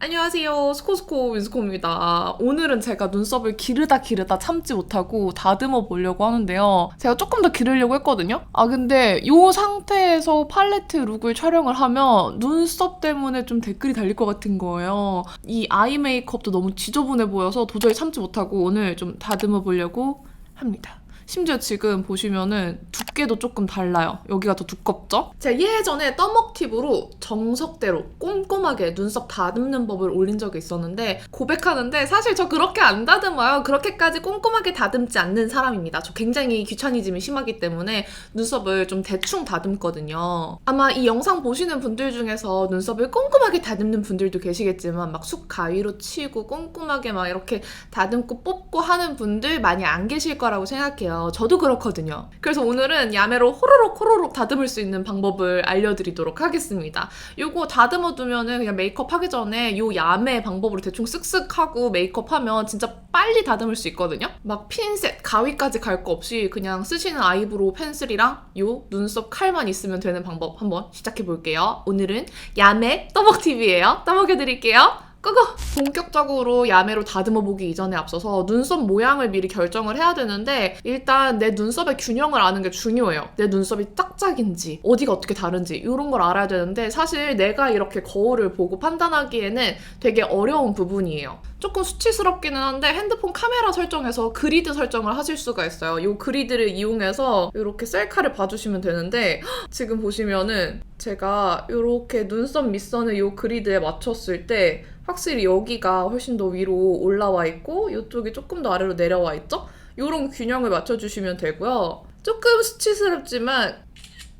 안녕하세요. 스코스코 윈스코입니다. 오늘은 제가 눈썹을 기르다 참지 못하고 다듬어 보려고 하는데요. 제가 조금 더 기르려고 했거든요. 근데 이 상태에서 팔레트 룩을 촬영을 하면 눈썹 때문에 좀 댓글이 달릴 것 같은 거예요. 이 아이 메이크업도 너무 지저분해 보여서 도저히 참지 못하고 오늘 좀 다듬어 보려고 합니다. 심지어 지금 보시면은 두께도 조금 달라요. 여기가 더 두껍죠? 제가 예전에 떠먹 팁으로 정석대로 꼼꼼하게 눈썹 다듬는 법을 올린 적이 있었는데 고백하는데 사실 저 그렇게 안 다듬어요. 그렇게까지 꼼꼼하게 다듬지 않는 사람입니다. 저 굉장히 귀차니즘이 심하기 때문에 눈썹을 좀 대충 다듬거든요. 아마 이 영상 보시는 분들 중에서 눈썹을 꼼꼼하게 다듬는 분들도 계시겠지만 막 쑥 가위로 치고 꼼꼼하게 막 이렇게 다듬고 뽑고 하는 분들 많이 안 계실 거라고 생각해요. 저도 그렇거든요. 그래서 오늘은 야매로 호로록 다듬을 수 있는 방법을 알려드리도록 하겠습니다. 요거 다듬어 두면은 그냥 메이크업 하기 전에 요 야매 방법으로 대충 쓱쓱 하고 메이크업 하면 진짜 빨리 다듬을 수 있거든요. 막 핀셋, 가위까지 갈 거 없이 그냥 쓰시는 아이브로우 펜슬이랑 요 눈썹 칼만 있으면 되는 방법 한번 시작해 볼게요. 오늘은 야매 떠먹TV예요. 떠먹여드릴게요. 끄고! 본격적으로 야매로 다듬어 보기 이전에 앞서서 눈썹 모양을 미리 결정을 해야 되는데 일단 내 눈썹의 균형을 아는 게 중요해요. 내 눈썹이 짝짝인지 어디가 어떻게 다른지 이런 걸 알아야 되는데 사실 내가 이렇게 거울을 보고 판단하기에는 되게 어려운 부분이에요. 조금 수치스럽기는 한데 핸드폰 카메라 설정에서 그리드 설정을 하실 수가 있어요. 이 그리드를 이용해서 이렇게 셀카를 봐주시면 되는데 지금 보시면은 제가 이렇게 눈썹 밑선을 이 그리드에 맞췄을 때 확실히 여기가 훨씬 더 위로 올라와 있고 이쪽이 조금 더 아래로 내려와 있죠? 이런 균형을 맞춰주시면 되고요. 조금 수치스럽지만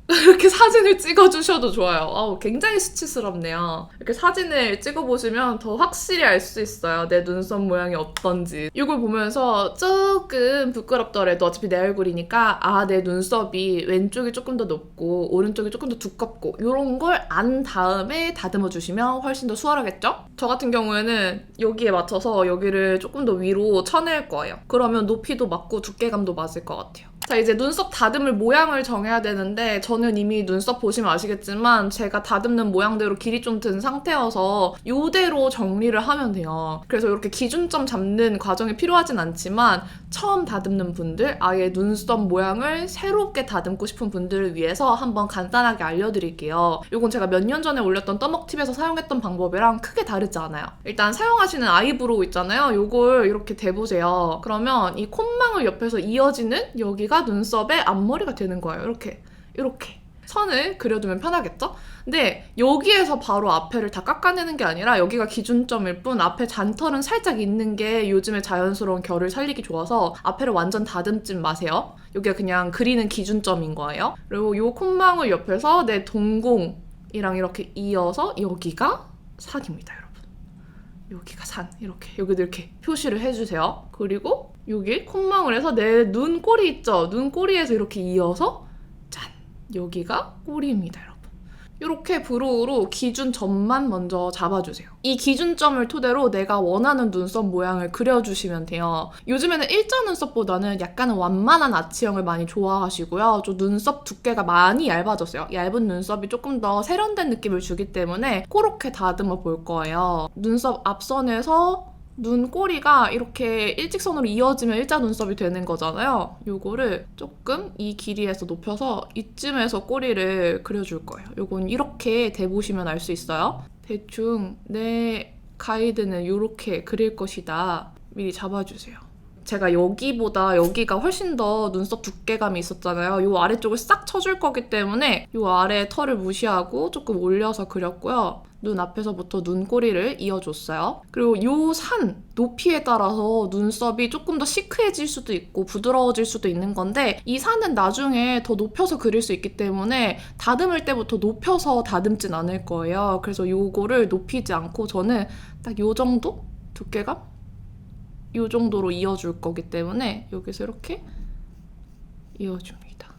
이렇게 사진을 찍어주셔도 좋아요. 굉장히 수치스럽네요. 이렇게 사진을 찍어보시면 더 확실히 알 수 있어요. 내 눈썹 모양이 어떤지. 이걸 보면서 조금 부끄럽더라도 어차피 내 얼굴이니까 내 눈썹이 왼쪽이 조금 더 높고 오른쪽이 조금 더 두껍고 이런 걸 안 다음에 다듬어주시면 훨씬 더 수월하겠죠? 저 같은 경우에는 여기에 맞춰서 여기를 조금 더 위로 쳐낼 거예요. 그러면 높이도 맞고 두께감도 맞을 것 같아요. 자, 이제 눈썹 다듬을 모양을 정해야 되는데 저는 이미 눈썹 보시면 아시겠지만 제가 다듬는 모양대로 길이 좀 든 상태여서 이대로 정리를 하면 돼요. 그래서 이렇게 기준점 잡는 과정이 필요하진 않지만 처음 다듬는 분들, 아예 눈썹 모양을 새롭게 다듬고 싶은 분들을 위해서 한번 간단하게 알려드릴게요. 이건 제가 몇 년 전에 올렸던 떠먹팁에서 사용했던 방법이랑 크게 다르지 않아요. 일단 사용하시는 아이브로우 있잖아요. 이걸 이렇게 대보세요. 그러면 이 콧망울 옆에서 이어지는 여기가 눈썹의 앞머리가 되는 거예요. 이렇게 선을 그려두면 편하겠죠? 근데 여기에서 바로 앞에를 다 깎아내는 게 아니라 여기가 기준점일 뿐 앞에 잔털은 살짝 있는 게 요즘에 자연스러운 결을 살리기 좋아서 앞에를 완전 다듬지 마세요. 여기가 그냥 그리는 기준점인 거예요. 그리고 요 콧망울 옆에서 내 동공이랑 이렇게 이어서 여기가 산입니다, 여러분. 여기가 산, 여기도 이렇게 표시를 해주세요. 그리고 여기 콧망울에서 내 눈꼬리 있죠? 눈꼬리에서 이렇게 이어서 짠! 여기가 꼬리입니다, 여러분. 이렇게 브로우로 기준점만 먼저 잡아주세요. 이 기준점을 토대로 내가 원하는 눈썹 모양을 그려주시면 돼요. 요즘에는 일자 눈썹보다는 약간 완만한 아치형을 많이 좋아하시고요. 좀 눈썹 두께가 많이 얇아졌어요. 얇은 눈썹이 조금 더 세련된 느낌을 주기 때문에 그렇게 다듬어 볼 거예요. 눈썹 앞선에서 눈꼬리가 이렇게 일직선으로 이어지면 일자 눈썹이 되는 거잖아요. 요거를 조금 이 길이에서 높여서 이쯤에서 꼬리를 그려줄 거예요. 요건 이렇게 대보시면 알 수 있어요. 대충 내 가이드는 이렇게 그릴 것이다. 미리 잡아주세요. 제가 여기보다 여기가 훨씬 더 눈썹 두께감이 있었잖아요. 요 아래쪽을 싹 쳐줄 거기 때문에 요 아래 털을 무시하고 조금 올려서 그렸고요. 눈 앞에서부터 눈꼬리를 이어줬어요. 그리고 요 산 높이에 따라서 눈썹이 조금 더 시크해질 수도 있고 부드러워질 수도 있는 건데 이 산은 나중에 더 높여서 그릴 수 있기 때문에 다듬을 때부터 높여서 다듬진 않을 거예요. 그래서 요거를 높이지 않고 저는 딱 요 정도 두께감? 요 정도로 이어줄 거기 때문에 여기서 이렇게 이어줍니다.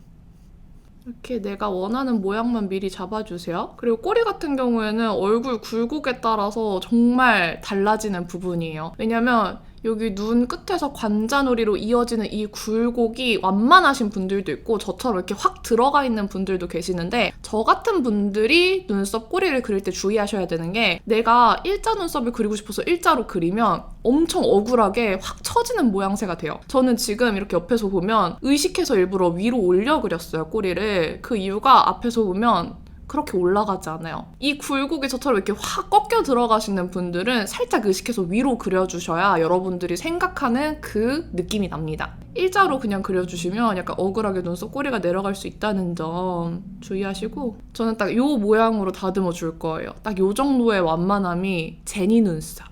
이렇게 내가 원하는 모양만 미리 잡아주세요. 그리고 꼬리 같은 경우에는 얼굴 굴곡에 따라서 정말 달라지는 부분이에요. 왜냐면 여기 눈 끝에서 관자놀이로 이어지는 이 굴곡이 완만하신 분들도 있고 저처럼 이렇게 확 들어가 있는 분들도 계시는데 저 같은 분들이 눈썹 꼬리를 그릴 때 주의하셔야 되는 게 내가 일자 눈썹을 그리고 싶어서 일자로 그리면 엄청 억울하게 확 처지는 모양새가 돼요. 저는 지금 이렇게 옆에서 보면 의식해서 일부러 위로 올려 그렸어요, 꼬리를. 그 이유가 앞에서 보면 그렇게 올라가지 않아요. 이 굴곡이 저처럼 이렇게 확 꺾여 들어가시는 분들은 살짝 의식해서 위로 그려주셔야 여러분들이 생각하는 그 느낌이 납니다. 일자로 그냥 그려주시면 약간 억울하게 눈썹 꼬리가 내려갈 수 있다는 점 주의하시고 저는 딱 이 모양으로 다듬어 줄 거예요. 딱 이 정도의 완만함이 제니 눈썹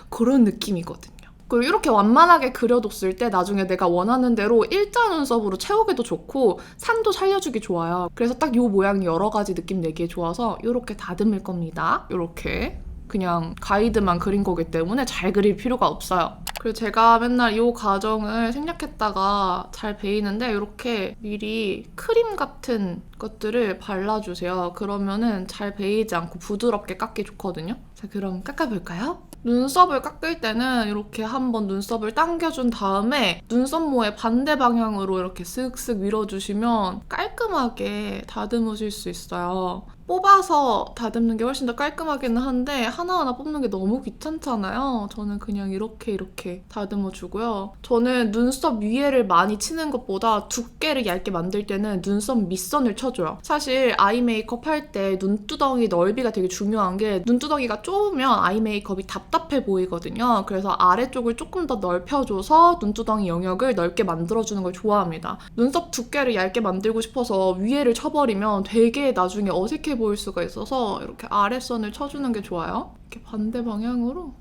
그런 느낌이거든요. 그리고 이렇게 완만하게 그려뒀을 때 나중에 내가 원하는 대로 일자 눈썹으로 채우기도 좋고 산도 살려주기 좋아요. 그래서 딱 이 모양이 여러 가지 느낌 내기에 좋아서 이렇게 다듬을 겁니다. 이렇게 그냥 가이드만 그린 거기 때문에 잘 그릴 필요가 없어요. 그리고 제가 맨날 이 과정을 생략했다가 잘 베이는데 이렇게 미리 크림 같은 것들을 발라주세요. 그러면은 잘 베이지 않고 부드럽게 깎기 좋거든요. 자, 그럼 깎아볼까요? 눈썹을 깎을 때는 이렇게 한번 눈썹을 당겨준 다음에 눈썹모의 반대 방향으로 이렇게 쓱쓱 밀어주시면 깔끔하게 다듬으실 수 있어요. 뽑아서 다듬는 게 훨씬 더 깔끔하기는 한데 하나하나 뽑는 게 너무 귀찮잖아요. 저는 그냥 이렇게 다듬어주고요. 저는 눈썹 위에를 많이 치는 것보다 두께를 얇게 만들 때는 눈썹 밑선을 쳐줘요. 사실 아이 메이크업 할 때 눈두덩이 넓이가 되게 중요한 게 눈두덩이가 좁으면 아이 메이크업이 답답해 보이거든요. 그래서 아래쪽을 조금 더 넓혀줘서 눈두덩이 영역을 넓게 만들어주는 걸 좋아합니다. 눈썹 두께를 얇게 만들고 싶어서 위에를 쳐버리면 되게 나중에 어색해 보일 수가 있어서 이렇게 아랫선을 쳐주는 게 좋아요. 이렇게 반대 방향으로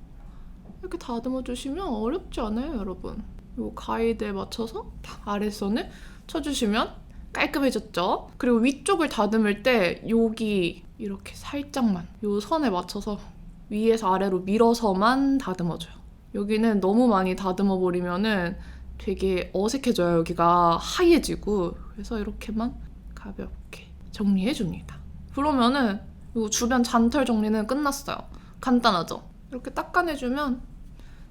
이렇게 다듬어 주시면 어렵지 않아요, 여러분. 이 가이드에 맞춰서 딱 아랫선을 쳐주시면 깔끔해졌죠? 그리고 위쪽을 다듬을 때 여기 이렇게 살짝만 이 선에 맞춰서 위에서 아래로 밀어서만 다듬어줘요. 여기는 너무 많이 다듬어 버리면은 되게 어색해져요. 여기가 하얘지고. 그래서 이렇게만 가볍게 정리해줍니다. 그러면은 이 주변 잔털 정리는 끝났어요. 간단하죠? 이렇게 닦아내주면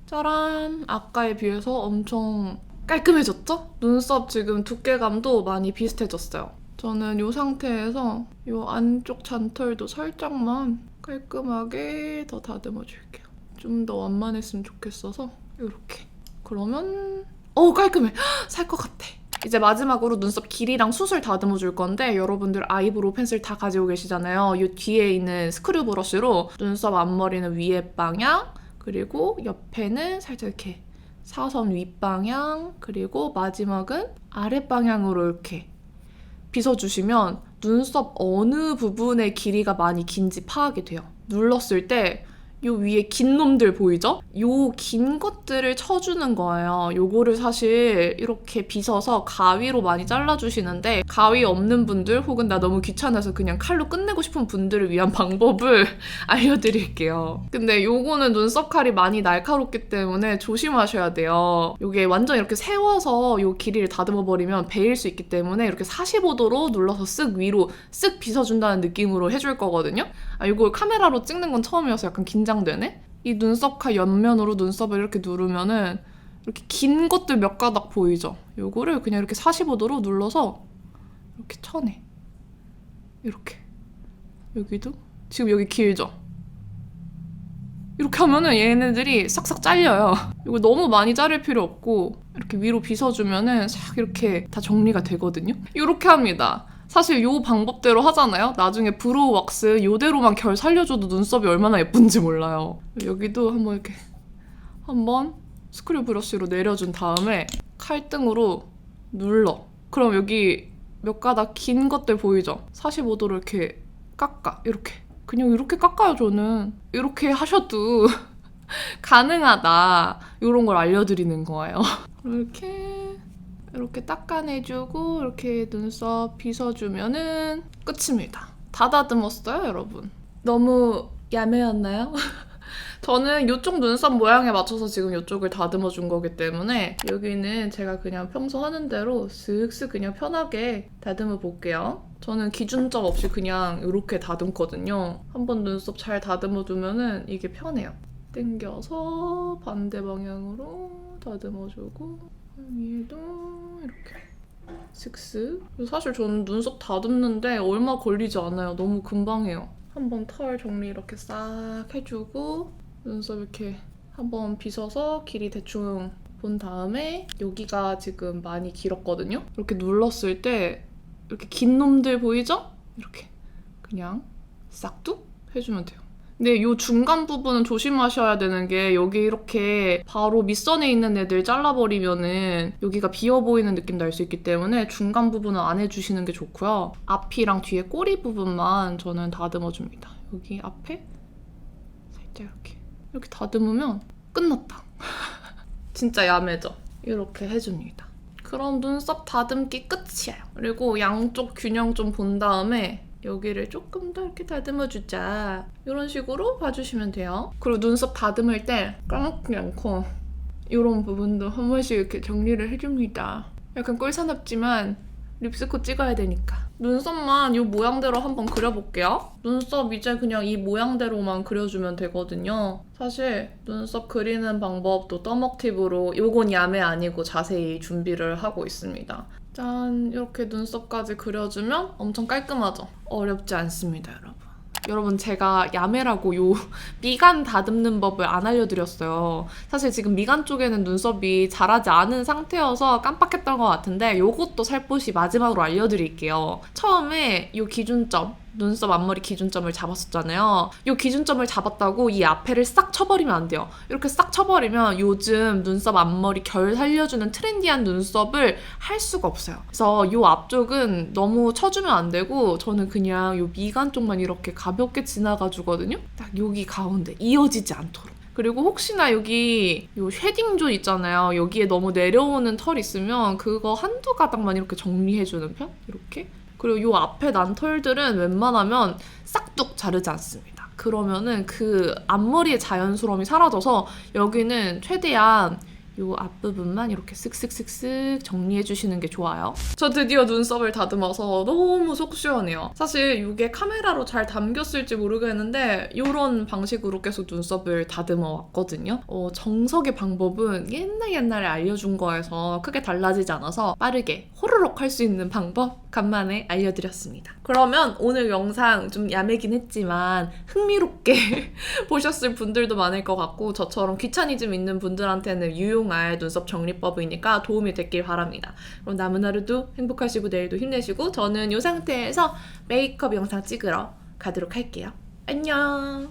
짜란! 아까에 비해서 엄청 깔끔해졌죠? 눈썹 지금 두께감도 많이 비슷해졌어요. 저는 이 상태에서 이 안쪽 잔털도 살짝만 깔끔하게 더 다듬어줄게요. 좀 더 완만했으면 좋겠어서 이렇게. 그러면 깔끔해! 살 것 같아. 이제 마지막으로 눈썹 길이랑 숱을 다듬어 줄 건데 여러분들 아이브로우 펜슬 다 가지고 계시잖아요. 이 뒤에 있는 스크류 브러쉬로 눈썹 앞머리는 위에 방향, 그리고 옆에는 살짝 이렇게 사선 윗방향, 그리고 마지막은 아랫방향으로 이렇게 빗어주시면 눈썹 어느 부분의 길이가 많이 긴지 파악이 돼요. 눌렀을 때 요 위에 긴 놈들 보이죠? 요 긴 것들을 쳐주는 거예요. 요거를 사실 이렇게 빗어서 가위로 많이 잘라주시는데 가위 없는 분들 혹은 나 너무 귀찮아서 그냥 칼로 끝내고 싶은 분들을 위한 방법을 알려드릴게요. 근데 요거는 눈썹 칼이 많이 날카롭기 때문에 조심하셔야 돼요. 요게 완전 이렇게 세워서 요 길이를 다듬어버리면 베일 수 있기 때문에 이렇게 45도로 눌러서 쓱 위로 쓱 빗어준다는 느낌으로 해줄 거거든요. 이걸 카메라로 찍는 건 처음이어서 약간 긴장되네? 이 눈썹 칼 옆면으로 눈썹을 이렇게 누르면은 이렇게 긴 것들 몇 가닥 보이죠? 요거를 그냥 이렇게 45도로 눌러서 이렇게 쳐내. 이렇게. 여기도? 지금 여기 길죠? 이렇게 하면은 얘네들이 싹싹 잘려요. 이거 너무 많이 자를 필요 없고 이렇게 위로 빗어주면은 싹 이렇게 다 정리가 되거든요? 이렇게 합니다. 사실 요 방법대로 하잖아요? 나중에 브로우 왁스 요대로만 결 살려줘도 눈썹이 얼마나 예쁜지 몰라요. 여기도 한번 스크류 브러쉬로 내려준 다음에 칼등으로 눌러. 그럼 여기 몇 가닥 긴 것들 보이죠? 45도로 이렇게 깎아. 이렇게. 그냥 이렇게 깎아요, 저는. 이렇게 하셔도 가능하다. 이런 걸 알려드리는 거예요. 이렇게 닦아내주고 이렇게 눈썹 빗어주면은 끝입니다. 다 다듬었어요, 여러분. 너무 야매였나요? 저는 이쪽 눈썹 모양에 맞춰서 지금 이쪽을 다듬어준 거기 때문에 여기는 제가 그냥 평소 하는 대로 슥슥 그냥 편하게 다듬어 볼게요. 저는 기준점 없이 그냥 이렇게 다듬거든요. 한번 눈썹 잘 다듬어 두면은 이게 편해요. 당겨서 반대 방향으로 다듬어주고 위에도 이렇게 슥슥. 사실 저는 눈썹 다듬는데 얼마 걸리지 않아요. 너무 금방 해요. 한번 털 정리 이렇게 싹 해주고 눈썹 이렇게 한번 빗어서 길이 대충 본 다음에 여기가 지금 많이 길었거든요? 이렇게 눌렀을 때 이렇게 긴 놈들 보이죠? 이렇게 그냥 싹둑 해주면 돼요. 근데 이 중간 부분은 조심하셔야 되는 게 여기 이렇게 바로 밑선에 있는 애들 잘라버리면은 여기가 비어 보이는 느낌 날 수 있기 때문에 중간 부분은 안 해주시는 게 좋고요. 앞이랑 뒤에 꼬리 부분만 저는 다듬어줍니다. 여기 앞에 살짝 이렇게 다듬으면 끝났다. 진짜 야매죠? 이렇게 해줍니다. 그럼 눈썹 다듬기 끝이에요. 그리고 양쪽 균형 좀 본 다음에 여기를 조금 더 이렇게 다듬어주자. 이런 식으로 봐주시면 돼요. 그리고 눈썹 다듬을 때 까먹지 않고 이런 부분도 한 번씩 이렇게 정리를 해줍니다. 약간 꿀사납지만 립스틱 찍어야 되니까. 눈썹만 이 모양대로 한번 그려볼게요. 눈썹 이제 그냥 이 모양대로만 그려주면 되거든요. 사실 눈썹 그리는 방법도 떠먹 팁으로 이건 야매 아니고 자세히 준비를 하고 있습니다. 짠! 이렇게 눈썹까지 그려주면 엄청 깔끔하죠? 어렵지 않습니다, 여러분. 여러분 제가 야매라고 요 미간 다듬는 법을 안 알려드렸어요. 사실 지금 미간 쪽에는 눈썹이 자라지 않은 상태여서 깜빡했던 것 같은데 요것도 살포시 마지막으로 알려드릴게요. 처음에 요 기준점, 눈썹 앞머리 기준점을 잡았었잖아요. 이 기준점을 잡았다고 이 앞에를 싹 쳐버리면 안 돼요. 이렇게 싹 쳐버리면 요즘 눈썹 앞머리 결 살려주는 트렌디한 눈썹을 할 수가 없어요. 그래서 이 앞쪽은 너무 쳐주면 안 되고 저는 그냥 이 미간 쪽만 이렇게 가볍게 지나가주거든요. 딱 여기 가운데 이어지지 않도록. 그리고 혹시나 여기 요 쉐딩존 있잖아요. 여기에 너무 내려오는 털 있으면 그거 한두 가닥만 이렇게 정리해주는 편? 이렇게. 그리고 요 앞에 난 털들은 웬만하면 싹둑 자르지 않습니다. 그러면은 그 앞머리의 자연스러움이 사라져서 여기는 최대한 요 앞부분만 이렇게 쓱쓱쓱쓱 정리해주시는 게 좋아요. 저 드디어 눈썹을 다듬어서 너무 속 시원해요. 사실 이게 카메라로 잘 담겼을지 모르겠는데 이런 방식으로 계속 눈썹을 다듬어 왔거든요. 정석의 방법은 옛날에 알려준 거에서 크게 달라지지 않아서 빠르게 호로록 할 수 있는 방법 간만에 알려드렸습니다. 그러면 오늘 영상 좀 야매긴 했지만 흥미롭게 보셨을 분들도 많을 것 같고 저처럼 귀차니즘 있는 분들한테는 유용할 눈썹 정리법이니까 도움이 됐길 바랍니다. 그럼 남은 하루도 행복하시고 내일도 힘내시고 저는 이 상태에서 메이크업 영상 찍으러 가도록 할게요. 안녕!